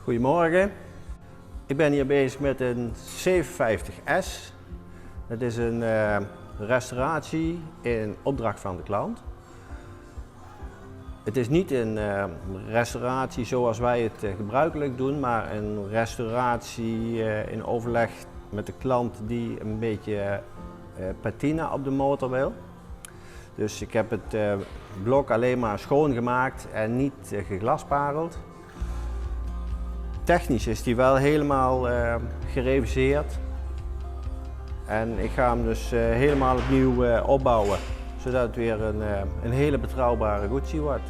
Goedemorgen, ik ben hier bezig met een 750S. Dat is een restauratie in opdracht van de klant. Het is niet een restauratie zoals wij het gebruikelijk doen, maar een restauratie in overleg met de klant die een beetje patina op de motor wil. Dus ik heb het blok alleen maar schoongemaakt en niet geglaspareld. Technisch is die wel helemaal gereviseerd. En ik ga hem dus helemaal opnieuw opbouwen, zodat het weer een hele betrouwbare Guzzi wordt.